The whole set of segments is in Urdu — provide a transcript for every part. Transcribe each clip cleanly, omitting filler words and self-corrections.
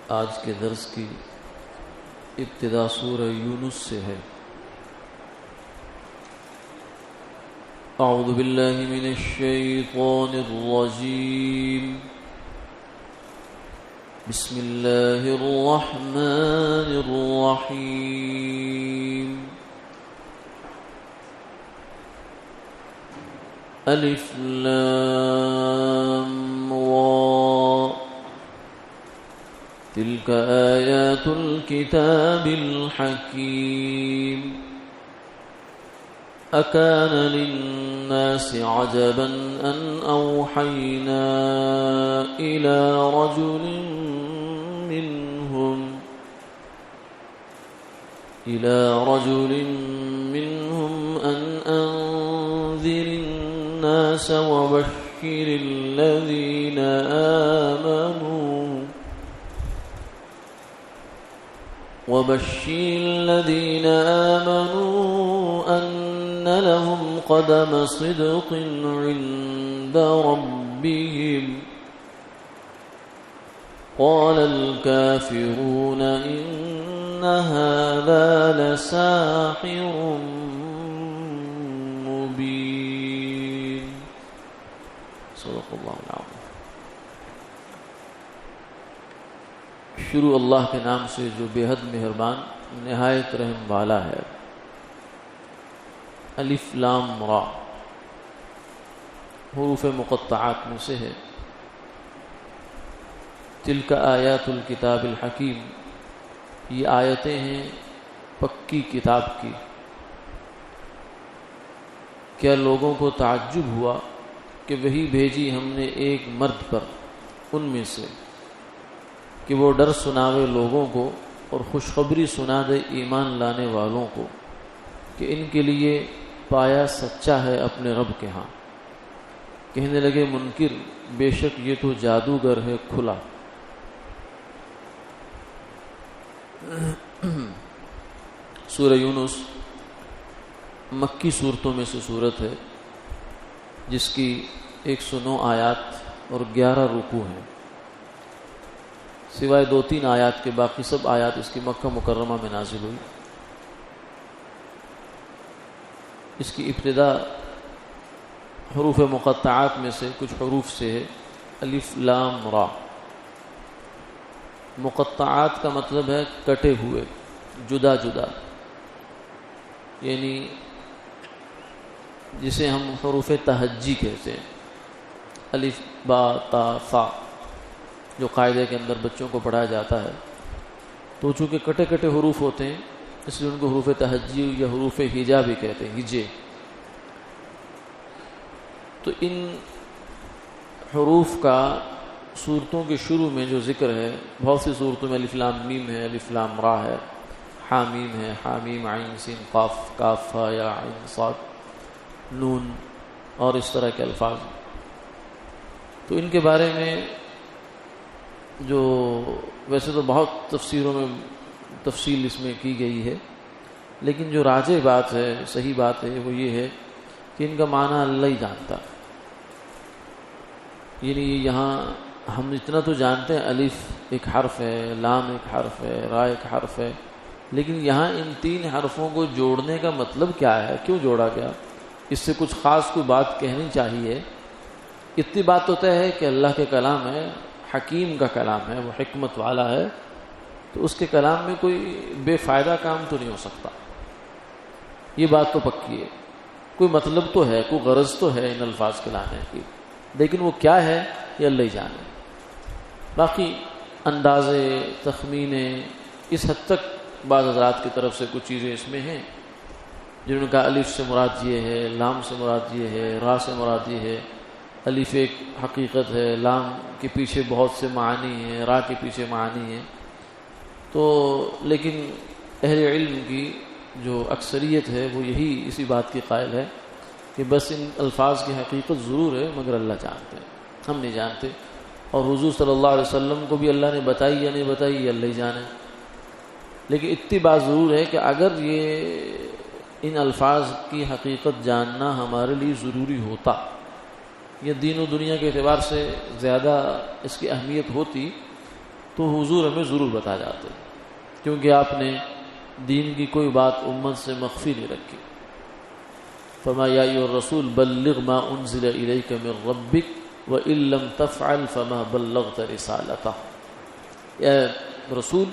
آج کے درس کی ابتدا سورہ یونس سے ہے۔ اعوذ باللہ من الشیطان الرجیم، بسم اللہ الرحمن الرحیم۔ الف لام را، تلك آیات الكتاب الحکیم۔ أكان للناس عجبا أن أوحينا إلى رجل منهم أن أنذر الناس وبشر الذين آمنوا أن لهم قدم صدق عند ربهم، قال الكافرون إن هذا لساحر مبين۔ صدق اللہ العظیم۔ شروع اللہ کے نام سے جو بے حد مہربان نہایت رحم والا ہے۔ الف لام را حروف مقطعات میں سے ہے۔ تلک آیات الکتاب الحکیم، یہ آیتیں ہیں پکی کتاب کی۔ کیا لوگوں کو تعجب ہوا کہ وہی بھیجی ہم نے ایک مرد پر ان میں سے کہ وہ ڈر سناوے لوگوں کو اور خوشخبری سنا دے ایمان لانے والوں کو کہ ان کے لیے پایا سچا ہے اپنے رب کے ہاں۔ کہنے لگے منکر، بے شک یہ تو جادوگر ہے کھلا۔ سورہ یونس مکی صورتوں میں سے صورت ہے جس کی 109 آیات اور 11 رکوع ہیں، سوائے 2-3 آیات کے باقی سب آیات اس کی مکہ مکرمہ میں نازل ہوئی۔ اس کی ابتدا حروف مقطعات میں سے کچھ حروف سے ہے۔ الف لام را، مقطعات کا مطلب ہے کٹے ہوئے، جدا جدا، یعنی جسے ہم حروف تہجی کہتے ہیں۔ الف با تا فا جو قاعدے کے اندر بچوں کو پڑھایا جاتا ہے، تو چونکہ کٹے کٹے حروف ہوتے ہیں اس لیے ان کو حروف تہجی یا حروف ہجا بھی کہتے ہیں، ہجے۔ تو ان حروف کا سورتوں کے شروع میں جو ذکر ہے، بہت سی صورتوں میں الف لام میم ہے، الف لام را ہے، حامیم ہے، حامیم عین سین قاف کاف ہا یا عین صاد نون، اور اس طرح کے الفاظ۔ تو ان کے بارے میں جو ویسے تو بہت تفسیروں میں تفصیل اس میں کی گئی ہے، لیکن جو راجح بات ہے، صحیح بات ہے، وہ یہ ہے کہ ان کا معنی اللہ ہی جانتا۔ یعنی یہاں ہم اتنا تو جانتے ہیں الف ایک حرف ہے، لام ایک حرف ہے، را ایک حرف ہے، لیکن یہاں ان 3 حرفوں کو جوڑنے کا مطلب کیا ہے، کیوں جوڑا گیا، اس سے کچھ خاص کوئی بات کہنی چاہیے۔ اتنی بات تو طے ہے کہ اللہ کے کلام ہے، حکیم کا کلام ہے، وہ حکمت والا ہے، تو اس کے کلام میں کوئی بے فائدہ کام تو نہیں ہو سکتا، یہ بات تو پکی ہے۔ کوئی مطلب تو ہے، کوئی غرض تو ہے ان الفاظ کے لانے کی، لیکن وہ کیا ہے یہ اللہ ہی جانے۔ باقی اندازے، تخمینے، اس حد تک بعض حضرات کی طرف سے کچھ چیزیں اس میں ہیں، جنہوں نے کہا الف سے مراد یہ ہے، لام سے مراد یہ ہے، را سے مراد یہ ہے۔ الف ایک حقیقت ہے، لام کے پیچھے بہت سے معانی ہیں، را کے پیچھے معانی ہیں۔ تو لیکن اہل علم کی جو اکثریت ہے وہ یہی اسی بات کی قائل ہے کہ بس ان الفاظ کی حقیقت ضرور ہے مگر اللہ جانتے ہیں، ہم نہیں جانتے۔ اور حضور صلی اللہ علیہ وسلم کو بھی اللہ نے بتائی یا نہیں بتائی یہ اللہ ہی جانے۔ لیکن اتنی بات ضرور ہے کہ اگر یہ ان الفاظ کی حقیقت جاننا ہمارے لیے ضروری ہوتا، یہ دین و دنیا کے اعتبار سے زیادہ اس کی اہمیت ہوتی، تو حضور ہمیں ضرور بتا جاتے، کیونکہ آپ نے دین کی کوئی بات امت سے مخفی نہیں رکھی۔ فرمایا یا ایھا الرسول بلغ ما انزل الیک من ربک وان لم تفعل فما بلغت رسالتہ، اے رسول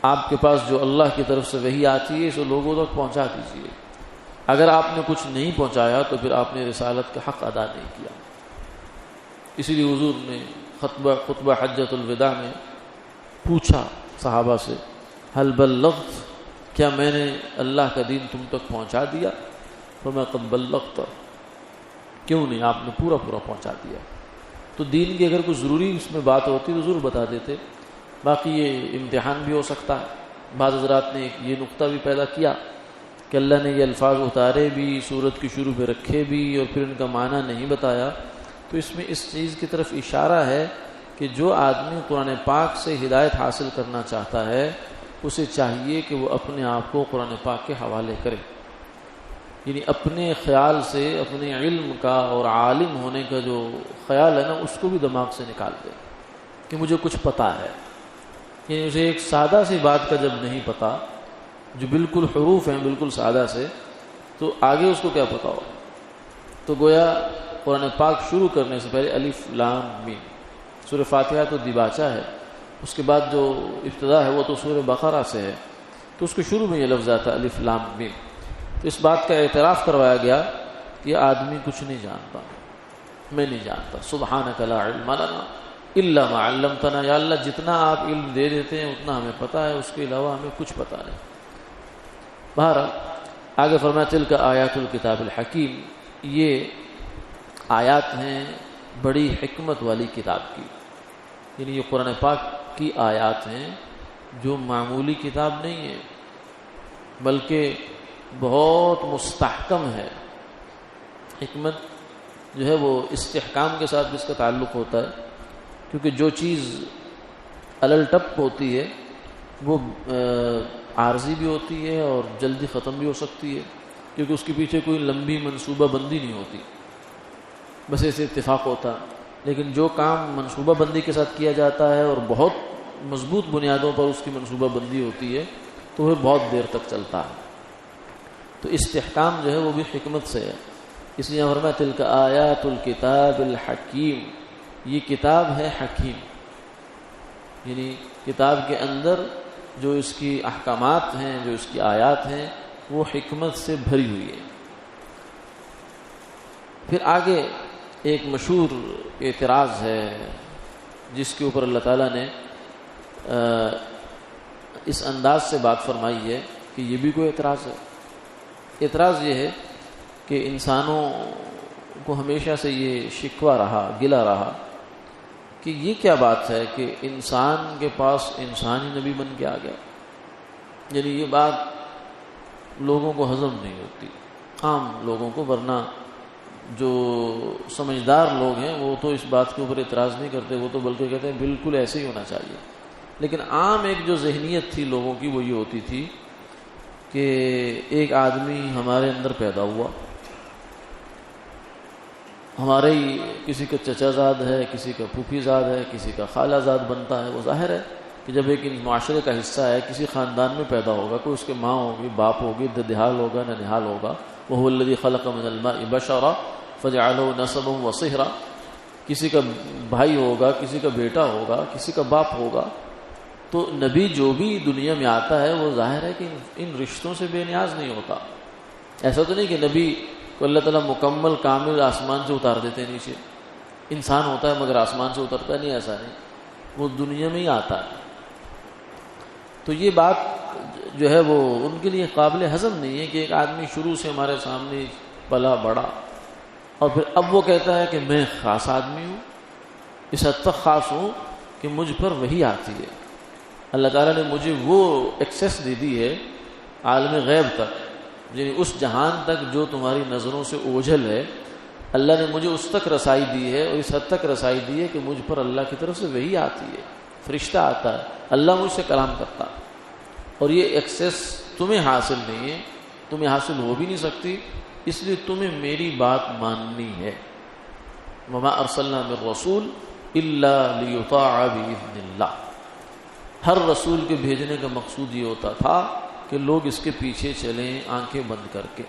آپ کے پاس جو اللہ کی طرف سے وحی آتی ہے اسے لوگوں تک پہنچا دیجیے، اگر آپ نے کچھ نہیں پہنچایا تو پھر آپ نے رسالت کا حق ادا نہیں کیا۔ اسی لیے حضور نے خطبہ حجۃ الوداع میں پوچھا صحابہ سے حل بلغت، کیا میں نے اللہ کا دین تم تک پہنچا دیا؟ فرمایا قد بلغت، کیوں نہیں، آپ نے پورا پہنچا دیا۔ تو دین کی اگر کوئی ضروری اس میں بات ہوتی تو ضرور بتا دیتے۔ باقی یہ امتحان بھی ہو سکتا ہے، بعض حضرات نے یہ نقطہ بھی پیدا کیا کہ اللہ نے یہ الفاظ اتارے بھی، سورت کی شروع میں رکھے بھی، اور پھر ان کا معنی نہیں بتایا، تو اس میں اس چیز کی طرف اشارہ ہے کہ جو آدمی قرآن پاک سے ہدایت حاصل کرنا چاہتا ہے اسے چاہیے کہ وہ اپنے آپ کو قرآن پاک کے حوالے کرے، یعنی اپنے خیال سے اپنے علم کا اور عالم ہونے کا جو خیال ہے نا اس کو بھی دماغ سے نکال دے کہ مجھے کچھ پتہ ہے، یعنی اسے ایک سادہ سی بات کا جب نہیں پتہ، جو بالکل حروف ہیں بالکل سادہ سے، تو آگے اس کو کیا پتہ ہو۔ تو گویا قرآن پاک شروع کرنے سے پہلے الف لام میم، سورہ فاتحہ تو دیباچہ ہے، اس کے بعد جو ابتدا ہے وہ تو سورہ بقرہ سے ہے، تو اس کے شروع میں یہ لفظ آتا ہے الف لام میم۔ تو اس بات کا اعتراف کروایا گیا کہ یہ آدمی کچھ نہیں جانتا، میں نہیں جانتا، سبحانک لا علم لنا الا ما علمتنا، یا اللہ جتنا آپ علم دے دیتے ہیں اتنا ہمیں پتہ ہے، اس کے علاوہ ہمیں کچھ پتہ نہیں۔ بہرحال آگے فرمایا تلک آیات الکتاب الحکیم، یہ آیات ہیں بڑی حکمت والی کتاب کی، یعنی یہ قرآن پاک کی آیات ہیں جو معمولی کتاب نہیں ہے بلکہ بہت مستحکم ہے۔ حکمت جو ہے وہ استحکام کے ساتھ اس کا تعلق ہوتا ہے، کیونکہ جو چیز الل ٹپ ہوتی ہے وہ عارضی بھی ہوتی ہے اور جلدی ختم بھی ہو سکتی ہے، کیونکہ اس کے پیچھے کوئی لمبی منصوبہ بندی نہیں ہوتی، بس ایسے اتفاق ہوتا ہے۔ لیکن جو کام منصوبہ بندی کے ساتھ کیا جاتا ہے اور بہت مضبوط بنیادوں پر اس کی منصوبہ بندی ہوتی ہے تو وہ بہت دیر تک چلتا ہے۔ تو استحکام جو ہے وہ بھی حکمت سے ہے، اس لیے فرمایا تلک آیات الکتاب الحکیم، یہ کتاب ہے حکیم، یعنی کتاب کے اندر جو اس کی احکامات ہیں، جو اس کی آیات ہیں، وہ حکمت سے بھری ہوئی ہے۔ پھر آگے ایک مشہور اعتراض ہے جس کے اوپر اللہ تعالیٰ نے اس انداز سے بات فرمائی ہے کہ یہ بھی کوئی اعتراض ہے۔ اعتراض یہ ہے کہ انسانوں کو ہمیشہ سے یہ شکوہ رہا، گلہ رہا کہ یہ کیا بات ہے کہ انسان کے پاس انسانی نبی بن کے آ گیا، یعنی یہ بات لوگوں کو ہضم نہیں ہوتی، عام لوگوں کو، ورنہ جو سمجھدار لوگ ہیں وہ تو اس بات کے اوپر اعتراض نہیں کرتے، وہ تو بلکہ کہتے ہیں بالکل ایسے ہی ہونا چاہیے۔ لیکن عام ایک جو ذہنیت تھی لوگوں کی وہ یہ ہوتی تھی کہ ایک آدمی ہمارے اندر پیدا ہوا، ہمارے ہی کسی کا چچا زاد ہے، کسی کا پھوپھی زاد ہے، کسی کا خالہ زاد بنتا ہے۔ وہ ظاہر ہے کہ جب ایک معاشرے کا حصہ ہے، کسی خاندان میں پیدا ہوگا، کوئی اس کے ماں ہوگی، باپ ہوگی، ددھیال ہوگا، ننھال ہوگا، وَهُوَ الَّذِي خَلَقَ مِنَ الْمَاءِ بَشَرًا فَجَعَلَهُ نَسَبًا وَصِهْرًا، کسی کا بھائی ہوگا، کسی کا بیٹا ہوگا، کسی کا باپ ہوگا۔ تو نبی جو بھی دنیا میں آتا ہے وہ ظاہر ہے کہ ان رشتوں سے بے نیاز نہیں ہوتا۔ ایسا تو نہیں کہ نبی کو اللہ تعالیٰ مکمل کامل آسمان سے اتار دیتے ہیں نیچے، انسان ہوتا ہے مگر آسمان سے اترتا نہیں، ایسا نہیں، وہ دنیا میں ہی آتا ہے۔ تو یہ بات جو ہے وہ ان کے لیے قابل ہضم نہیں ہے کہ ایک آدمی شروع سے ہمارے سامنے پلا بڑا اور پھر اب وہ کہتا ہے کہ میں خاص آدمی ہوں، اس حد تک خاص ہوں کہ مجھ پر وحی آتی ہے۔ اللہ تعالیٰ نے مجھے وہ ایکسیس دے دی ہے عالم غیب تک، یعنی اس جہان تک جو تمہاری نظروں سے اوجھل ہے، اللہ نے مجھے اس تک رسائی دی ہے، اور اس حد تک رسائی دی ہے کہ مجھ پر اللہ کی طرف سے وحی آتی ہے، فرشتہ آتا ہے، اللہ مجھ سے کلام کرتا، اور یہ ایکسیس تمہیں حاصل نہیں ہے، تمہیں حاصل ہو بھی نہیں سکتی، اس لیے تمہیں میری بات ماننی ہے۔ وَمَا أَرْسَلْنَا مِن رَّسُولٍ إِلَّا لِيُطَاعَ بِإِذْنِ اللَّهِ، ہر رسول کے بھیجنے کا مقصود یہ ہوتا تھا کہ لوگ اس کے پیچھے چلیں آنکھیں بند کر کے،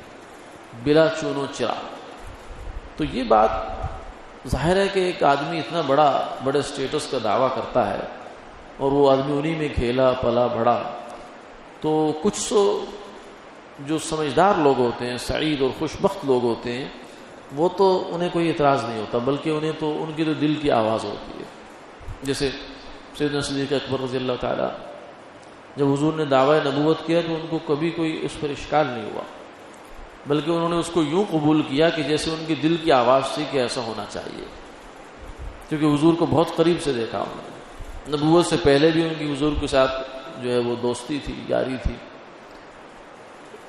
بلا چون و چرا۔ تو یہ بات ظاہر ہے کہ ایک آدمی اتنا بڑے سٹیٹس کا دعویٰ کرتا ہے اور وہ آدمی انہی میں کھیلا پلا بڑا، تو کچھ جو سمجھدار لوگ ہوتے ہیں، سعید اور خوش بخت لوگ ہوتے ہیں، وہ تو انہیں کوئی اعتراض نہیں ہوتا، بلکہ انہیں تو ان کی تو دل کی آواز ہوتی ہے۔ جیسے سیدنا صدیق اکبر رضی اللہ تعالیٰ، جب حضور نے دعویٰ نبوت کیا تو ان کو کبھی کوئی اس پر اشکال نہیں ہوا، بلکہ انہوں نے اس کو یوں قبول کیا کہ جیسے ان کی دل کی آواز تھی کہ ایسا ہونا چاہیے، کیونکہ حضور کو بہت قریب سے دیکھا انہوں نے۔ نبوت سے پہلے بھی ان کی حضور کے ساتھ جو ہے وہ دوستی تھی، یاری تھی،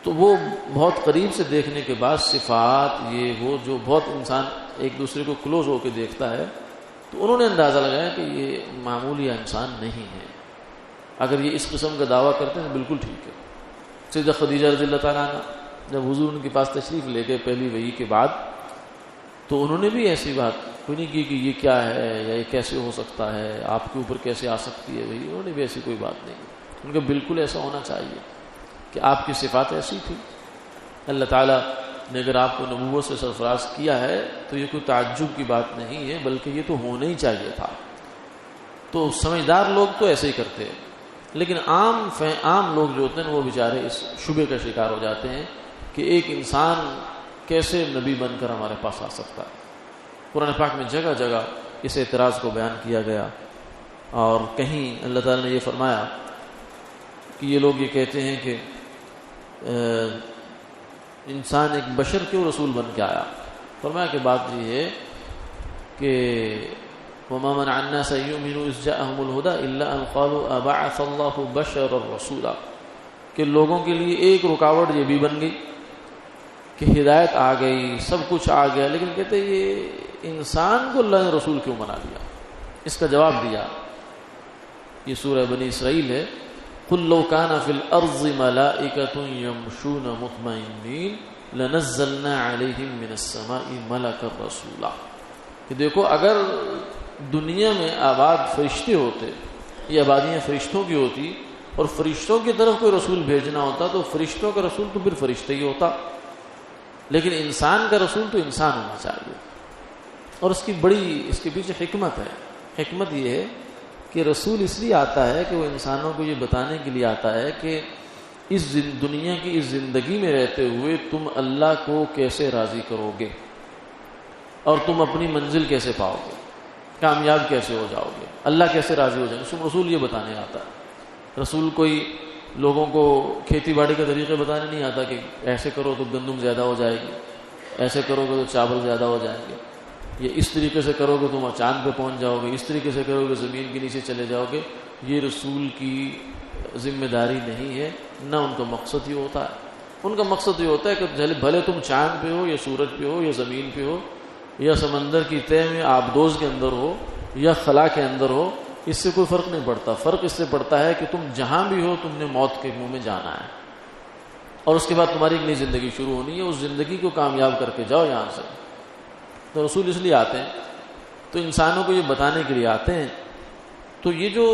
تو وہ بہت قریب سے دیکھنے کے بعد صفات یہ وہ جو بہت انسان ایک دوسرے کو کلوز ہو کے دیکھتا ہے، تو انہوں نے اندازہ لگایا کہ یہ معمولی انسان نہیں ہے، اگر یہ اس قسم کا دعویٰ کرتے ہیں بالکل ٹھیک ہے۔ سیدہ خدیجہ رضی اللہ تعالیٰ عنہ جب حضور ان کے پاس تشریف لے گئے پہلی وحی کے بعد، تو انہوں نے بھی ایسی بات کوئی نہیں کی کہ یہ کیا ہے یا یہ کیسے ہو سکتا ہے، آپ کے اوپر کیسے آ سکتی ہے وحی، انہوں نے بھی ایسی کوئی بات نہیں کی۔ ان کا بالکل ایسا ہونا چاہیے کہ آپ کی صفات ایسی تھی، اللہ تعالیٰ نے اگر آپ کو نبوت سے سرفراز کیا ہے تو یہ کوئی تعجب کی بات نہیں ہے، بلکہ یہ تو ہونا ہی چاہیے تھا۔ تو سمجھدار لوگ تو ایسے ہی کرتے ہیں، لیکن عام لوگ جو ہوتے ہیں وہ بیچارے اس شبے کا شکار ہو جاتے ہیں کہ ایک انسان کیسے نبی بن کر ہمارے پاس آ سکتا ہے۔ قرآن پاک میں جگہ جگہ اس اعتراض کو بیان کیا گیا، اور کہیں اللہ تعالیٰ نے یہ فرمایا کہ یہ لوگ یہ کہتے ہیں کہ انسان ایک بشر کیوں رسول بن کے آیا؟ فرمایا کہ بات یہ ہے کہ وَمَا مَنَعَ النَّاسَ أَن يُؤْمِنُوا إِذْ جَاءَهُمُ الْهُدَىٰ إِلَّا أَن قَالُوا أَبَعَثَ اللَّهُ بَشَرًا رَّسُولًا، کہ لوگوں کے لیے ایک رکاوٹ یہ بھی بن گئی کہ ہدایت آ گئی، سب کچھ آ گیا، لیکن کہتے یہ انسان کو اللہ نے رسول کیوں بنا دیا؟ اس کا جواب دیا، یہ سورہ بنی اسرائیل ہے، قُل لَّوْ كَانَ فِي الْأَرْضِ مَلَائِكَةٌ يَمْشُونَ مُطْمَئِنِّينَ لَنَزَّلْنَا عَلَيْهِم مِّنَ السَّمَاءِ مَلَكًا رَّسُولًا، کہ دیکھو اگر دنیا میں آباد فرشتے ہوتے، یہ آبادیاں فرشتوں کی ہوتی اور فرشتوں کی طرف کوئی رسول بھیجنا ہوتا تو فرشتوں کا رسول تو پھر فرشتہ ہی ہوتا، لیکن انسان کا رسول تو انسان ہونا چاہیے۔ اور اس کے پیچھے حکمت ہے۔ حکمت یہ ہے کہ رسول اس لیے آتا ہے کہ وہ انسانوں کو یہ بتانے کے لیے آتا ہے کہ اس دنیا کی اس زندگی میں رہتے ہوئے تم اللہ کو کیسے راضی کرو گے اور تم اپنی منزل کیسے پاؤ گے، کامیاب کیسے ہو جاؤ گے، اللہ کیسے راضی ہو جائے گا۔ رسول یہ بتانے آتا ہے۔ رسول کوئی لوگوں کو کھیتی باڑی کا طریقے بتانے نہیں آتا کہ ایسے کرو تو گندم زیادہ ہو جائے گی، ایسے کرو گے تو چاول زیادہ ہو جائیں گے، یہ اس طریقے سے کرو گے تم چاند پہ پہنچ جاؤ گے، اس طریقے سے کرو گے زمین کے نیچے چلے جاؤ گے۔ یہ رسول کی ذمہ داری نہیں ہے، نہ ان کا مقصد یہ ہوتا ہے۔ ان کا مقصد یہ ہوتا ہے کہ بھلے تم چاند پہ ہو یا سورج پہ ہو یا زمین پہ ہو یا سمندر کی تہہ میں آبدوز کے اندر ہو یا خلا کے اندر ہو، اس سے کوئی فرق نہیں پڑتا۔ فرق اس سے پڑتا ہے کہ تم جہاں بھی ہو تم نے موت کے منہ میں جانا ہے، اور اس کے بعد تمہاری ایک نئی زندگی شروع ہونی ہے، اس زندگی کو کامیاب کر کے جاؤ یہاں سے۔ تو رسول اس لیے آتے ہیں، تو انسانوں کو یہ بتانے کے لیے آتے ہیں۔ تو یہ جو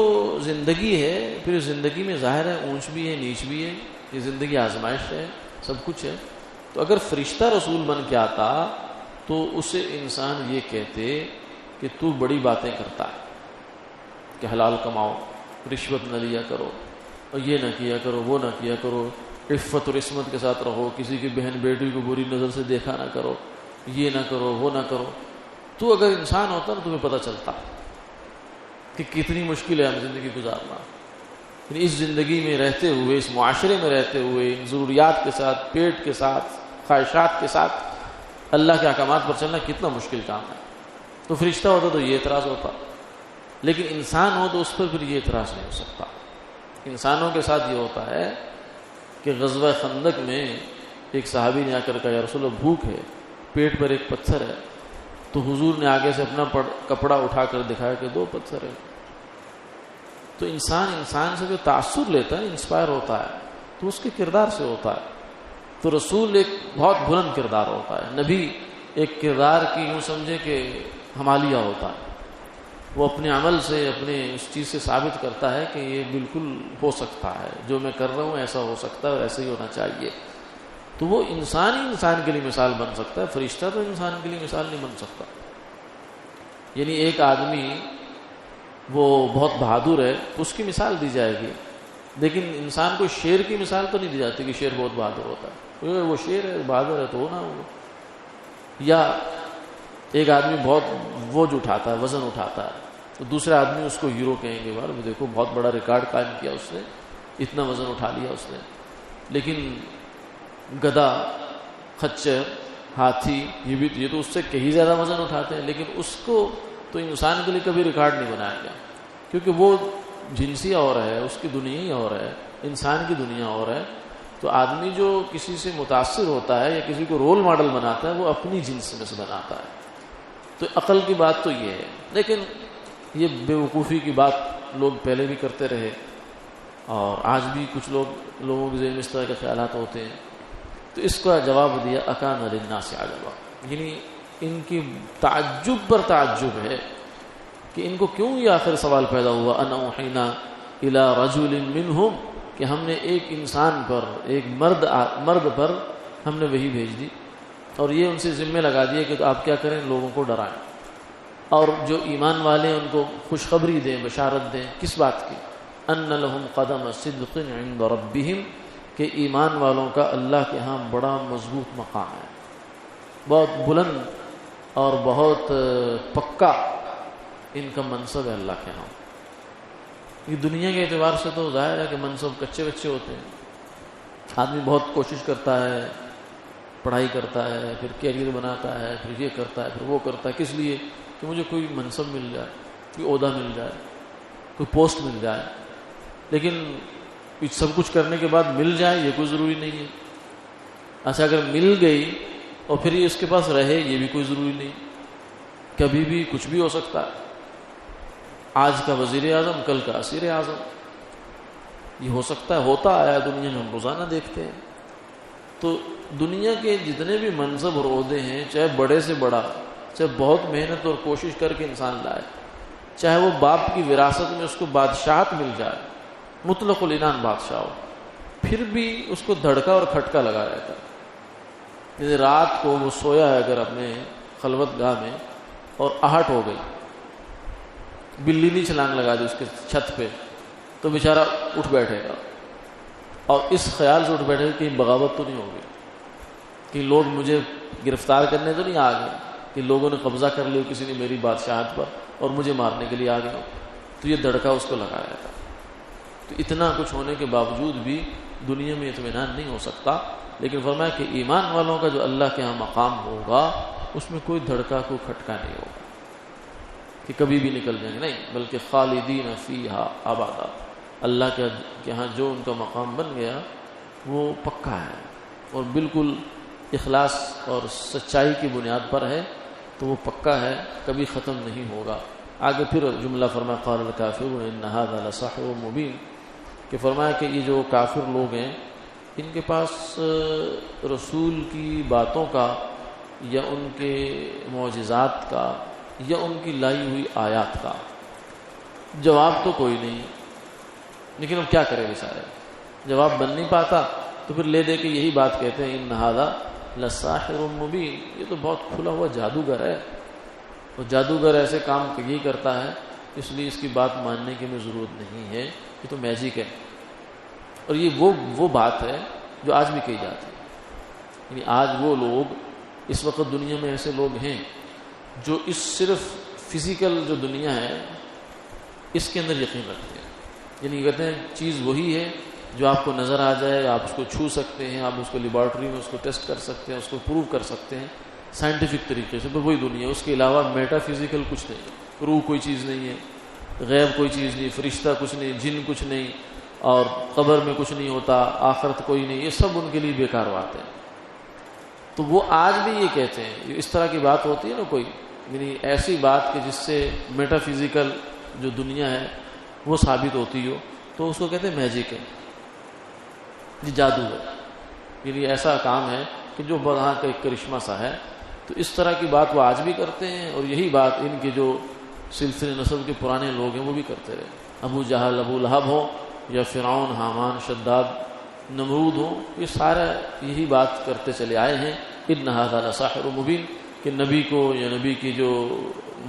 زندگی ہے، پھر اس زندگی میں ظاہر ہے اونچ بھی ہے نیچ بھی ہے، یہ زندگی آزمائش ہے، سب کچھ ہے۔ تو اگر فرشتہ رسول بن کے آتا تو اسے انسان یہ کہتے کہ تو بڑی باتیں کرتا ہے، کہ حلال کماؤ، رشوت نہ لیا کرو، اور یہ نہ کیا کرو، وہ نہ کیا کرو، عفت اور عصمت کے ساتھ رہو، کسی کی بہن بیٹی کو بری نظر سے دیکھا نہ کرو، یہ نہ کرو، وہ نہ کرو۔ تو اگر انسان ہوتا نا تمہیں پتہ چلتا کہ کتنی مشکل ہے ہم زندگی گزارنا۔ اس زندگی میں رہتے ہوئے، اس معاشرے میں رہتے ہوئے، ان ضروریات کے ساتھ، پیٹ کے ساتھ، خواہشات کے ساتھ اللہ کے احکامات پر چلنا کتنا مشکل کام ہے۔ تو فرشتہ ہوتا تو یہ اعتراض ہوتا، لیکن انسان ہو تو اس پر پھر یہ اعتراض نہیں ہو سکتا۔ انسانوں کے ساتھ یہ ہوتا ہے کہ غزوہ خندق میں ایک صحابی نے آ کر کہا یا رسول اللہ بھوک ہے، پیٹ پر ایک پتھر ہے، تو حضور نے آگے سے اپنا کپڑا اٹھا کر دکھایا کہ 2 پتھر ہے۔ تو انسان سے جو تاثر لیتا ہے، انسپائر ہوتا ہے، تو اس کے کردار سے ہوتا ہے۔ تو رسول ایک بہت بلند کردار ہوتا ہے، نبی ایک کردار کی یوں سمجھے کہ حمالیہ ہوتا ہے، وہ اپنے عمل سے اپنے اس چیز سے ثابت کرتا ہے کہ یہ بالکل ہو سکتا ہے، جو میں کر رہا ہوں ایسا ہو سکتا ہے اور ایسا ہی ہونا چاہیے. تو وہ انسان ہی انسان کے لیے مثال بن سکتا ہے، فرشتہ تو انسان کے لیے مثال نہیں بن سکتا. یعنی ایک آدمی وہ بہت بہادر ہے تو اس کی مثال دی جائے گی، لیکن انسان کو شیر کی مثال تو نہیں دی جاتی کہ شیر بہت بہادر ہوتا ہے. وہ شیر ہے، بہادر ہے تو ہونا ہوگا. یا ایک آدمی بہت بوجھ اٹھاتا ہے، وزن اٹھاتا ہے، تو دوسرے آدمی اس کو ہیرو کہیں گے، بار وہ دیکھو بہت بڑا ریکارڈ قائم کیا اس نے، اتنا وزن اٹھا لیا اس نے. لیکن گدھا، خچر، ہاتھی یہ تو اس سے کہیں زیادہ وزن اٹھاتے ہیں، لیکن اس کو تو انسان کے لیے کبھی ریکارڈ نہیں بنایا گیا، کیونکہ وہ جنسی اور ہے، اس کی دنیا ہی اور ہے، انسان کی دنیا اور ہے. تو آدمی جو کسی سے متاثر ہوتا ہے یا کسی کو رول ماڈل بناتا ہے وہ اپنی جنس میں سے بناتا ہے. تو عقل کی بات تو یہ ہے. لیکن یہ بے وقوفی کی بات لوگ پہلے بھی کرتے رہے اور آج بھی کچھ لوگوں کے ذہن میں اس طرح کے خیالات ہوتے ہیں. تو اس کا جواب دیا اکان للناس عجبا، یعنی ان کی تعجب پر تعجب ہے کہ ان کو کیوں یہ آخر سوال پیدا ہوا، ان اوحینا الی رجل منہم، کہ ہم نے ایک انسان پر، ایک مرد پر ہم نے وحی بھیج دی اور یہ ان سے ذمہ لگا دیا کہ آپ کیا کریں، لوگوں کو ڈرائیں اور جو ایمان والے ہیں ان کو خوشخبری دیں، بشارت دیں. کس بات کی؟ ان لہم قدم صدق عند ربہم، کہ ایمان والوں کا اللہ کے ہاں بڑا مضبوط مقام ہے، بہت بلند اور بہت پکا ان کا منصب ہے اللہ کے ہاں. یہ دنیا کے اعتبار سے تو ظاہر ہے کہ منصب کچے بچے ہوتے ہیں. آدمی بہت کوشش کرتا ہے، پڑھائی کرتا ہے، پھر کیریئر بناتا ہے، پھر یہ کرتا ہے، پھر وہ کرتا ہے. کس لیے؟ کہ مجھے کوئی منصب مل جائے، کوئی عہدہ مل جائے، کوئی پوسٹ مل جائے. لیکن سب کچھ کرنے کے بعد مل جائے یہ کوئی ضروری نہیں ہے. اچھا اگر مل گئی اور پھر یہ اس کے پاس رہے یہ بھی کوئی ضروری نہیں. کبھی بھی کچھ بھی ہو سکتا ہے. آج کا وزیر اعظم کل کا اسیر اعظم، یہ ہو سکتا ہے، ہوتا آیا دنیا میں، ہم روزانہ دیکھتے ہیں. تو دنیا کے جتنے بھی منصب اور عہدے ہیں، چاہے بڑے سے بڑا، چاہے بہت محنت اور کوشش کر کے انسان لائے، چاہے وہ باپ کی وراثت میں اس کو بادشاہت مل جائے، مطلق العنان بادشاہ ہو، پھر بھی اس کو دھڑکا اور کھٹکا لگا رہتا ہے. جیسے رات کو وہ سویا ہے اگر اپنے خلوت گاہ میں اور آہٹ ہو گئی، بلی نہیں چھلانگ لگا دی اس کے چھت پہ، تو بیچارہ اٹھ بیٹھے گا اور اس خیال سے اٹھ بیٹھے گا کہ بغاوت تو نہیں ہوگی، کہ لوگ مجھے گرفتار کرنے تو نہیں آ گئے، کہ لوگوں نے قبضہ کر لیا کسی نے میری بادشاہت پر اور مجھے مارنے کے لیے آ گئے. تو یہ دھڑکا اس کو لگا رہتا. تو اتنا کچھ ہونے کے باوجود بھی دنیا میں اطمینان نہیں ہو سکتا. لیکن فرمایا کہ ایمان والوں کا جو اللہ کے ہاں مقام ہوگا اس میں کوئی دھڑکا، کوئی کھٹکا نہیں ہوگا کہ کبھی بھی نکل جائیں گے، نہیں، بلکہ خالدین فیہا ابدا. اللہ کے ہاں جو ان کا مقام بن گیا وہ پکا ہے اور بالکل اخلاص اور سچائی کی بنیاد پر ہے، تو وہ پکا ہے، کبھی ختم نہیں ہوگا. آگے پھر جملہ فرمایا قال الکافرون ان ھذا لساحر مبین، کہ فرمایا کہ یہ جو کافر لوگ ہیں ان کے پاس رسول کی باتوں کا یا ان کے معجزات کا یا ان کی لائی ہوئی آیات کا جواب تو کوئی نہیں. لیکن اب کیا کرے بیچارے، جواب بن نہیں پاتا تو پھر لے دے کے یہی بات کہتے ہیں ان ھذا لساحر مبین، یہ تو بہت کھلا ہوا جادوگر ہے، اور جادوگر ایسے کام یہی کرتا ہے، اس لیے اس کی بات ماننے کی ہمیں ضرورت نہیں ہے، یہ تو میجک ہے. اور یہ وہ بات ہے جو آج بھی کہی جاتی ہے. یعنی آج وہ لوگ، اس وقت دنیا میں ایسے لوگ ہیں جو اس صرف فزیکل جو دنیا ہے اس کے اندر یقین رکھتے ہیں. یعنی کہتے ہیں چیز وہی ہے جو آپ کو نظر آ جائے، آپ اس کو چھو سکتے ہیں، آپ اس کو لیبارٹری میں اس کو ٹیسٹ کر سکتے ہیں، اس کو پروو کر سکتے ہیں سائنٹیفک طریقے سے، تو وہی دنیا ہے. اس کے علاوہ میٹا فزیکل کچھ نہیں، روح کوئی چیز نہیں ہے، غیب کوئی چیز نہیں، فرشتہ کچھ نہیں، جن کچھ نہیں، اور قبر میں کچھ نہیں ہوتا، آخرت کوئی نہیں، یہ سب ان کے لیے بیکار بات ہے. تو وہ آج بھی یہ کہتے ہیں، اس طرح کی بات ہوتی ہے نا کوئی، یعنی ایسی بات کہ جس سے میٹا فزیکل جو دنیا ہے وہ ثابت ہوتی ہو، تو اس کو کہتے ہیں میجک ہے، یہ جادو ہے. یعنی ایسا کام ہے کہ جو وہاں کا ایک کرشمہ سا ہے. تو اس طرح کی بات وہ آج بھی کرتے ہیں، اور یہی بات ان کے جو سلسلے نسب کے پرانے لوگ ہیں وہ بھی کرتے رہے. ابو جہل، ابو لہب ہو یا فرعون، حامان، شداد، نمرود ہو، یہ سارا یہی بات کرتے چلے آئے ہیں ان ھذا لساحر مبین، کہ نبی کو یا نبی کی جو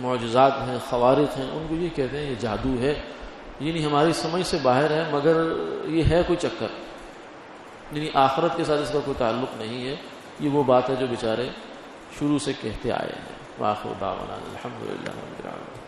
معجزات ہیں، خوارق ہیں، ان کو یہ کہتے ہیں یہ جادو ہے، یعنی ہماری سمجھ سے باہر ہے، مگر یہ ہے کوئی چکر، یعنی آخرت کے ساتھ اس کا کوئی تعلق نہیں ہے. یہ وہ بات ہے جو بیچارے شروع سے کہتے آئے ہیں. وآخر دعوانا الحمدللہ رب العالمین.